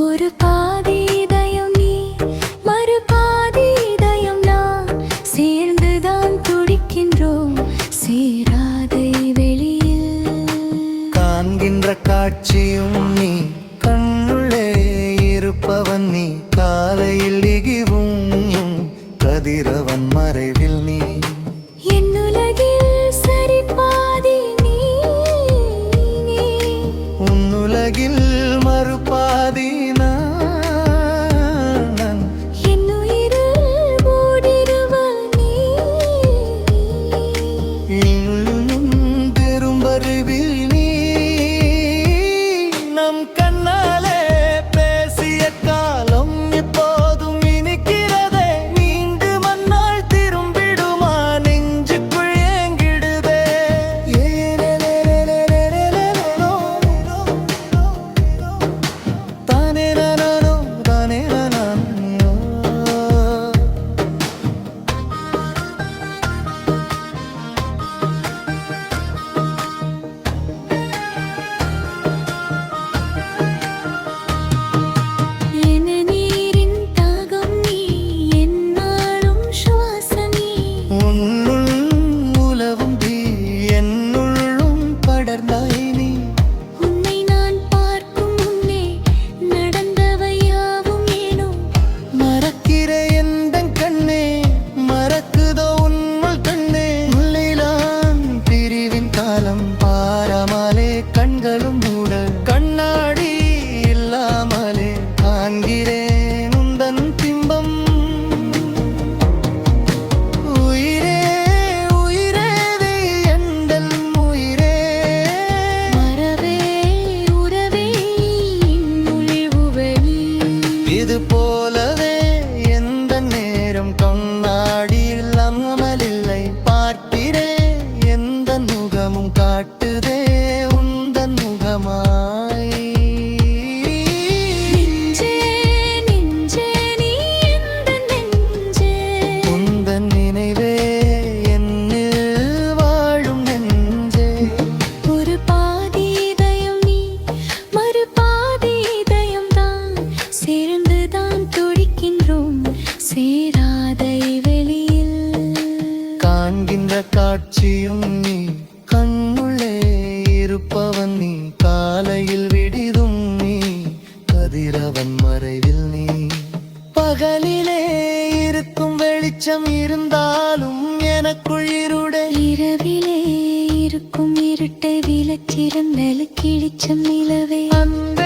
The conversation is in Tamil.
ஒரு பாதி இதயம் நீ மறு பாதி இதயம் நான் சேர்ந்துதான் துடிக்கின்றோம் சேராதை வெளியில் காண்கின்ற காட்சியும் நீ கண்ணுள்ளே இருப்பவன் நீ காலையில் இகிவும் கதிரவன் மறைவில் நீ என்னுலகில் சரி பாதி நீ உன்னுலகில் மறுபாதி நான் என்னுயிரில் ஓடிடுவன் நீ இன்னும் பெரும்பறிவில் நீ நம் கண்ணாலே பேசிய காலம் எப்போதும் இனிக்கிறதே மீண்டு மண்ணால் திரும்பிடுமா நெஞ்சுக்குள் ஏங்கிடுதே தானே நானோ தானே நானோ என நீரின் தாகம் நீ என்னாலும் சுவாசம் நீ உன்னுள் உலவும் தீ என்னுள்ளும் படர்ந்தாய் நீ உன்னை நான் பார்க்கும் முன்னே நடந்தவையாவும் ஏனோ மறக்கிற எந்தன் கண்ணே மறக்குதோ உன்னுள் கண்ணே முல்லைதான் பிரிவின் காலம் பாராமலே கண்களும் மூட கண்ணாடி இல்லாமலே காண்கிறேன் உந்தன் பிம்பம் உயிரே உயிரே எந்தன் உயிரே மறவே உறவே நுழைவு வெளி இது போலவே எந்த நேரம் கண்ணாடி இல்லாமலில்லை பார்க்கிறே எந்த முகமும் காட்டுதே உந்தன் முகமாய் நெஞ்சே நெஞ்சே நீ எந்தன் நெஞ்சே உந்தன் நினைவே என்னில் வாழும் நெஞ்சே ஒரு பாதி இதயம் நீ மறு பாதி இதயம் தான் சேர்ந்துதான் துடிக்கின்றோம் சேராதை வெளியில் காண்கின்ற காட்சியும் நீ கண்ணுள்ளே இருப்பவன் நீ காலையில் விடிதும் நீ கதிரவன் மறைவில் நீ பகலிலே இருக்கும் வெளிச்சம் இருந்தாலும் எனக்குள் இருடே இரவிலே இருக்கும் இருட்டை விளக்கிடும் நிலக்கிழிச்சம் நிலவே அன்பே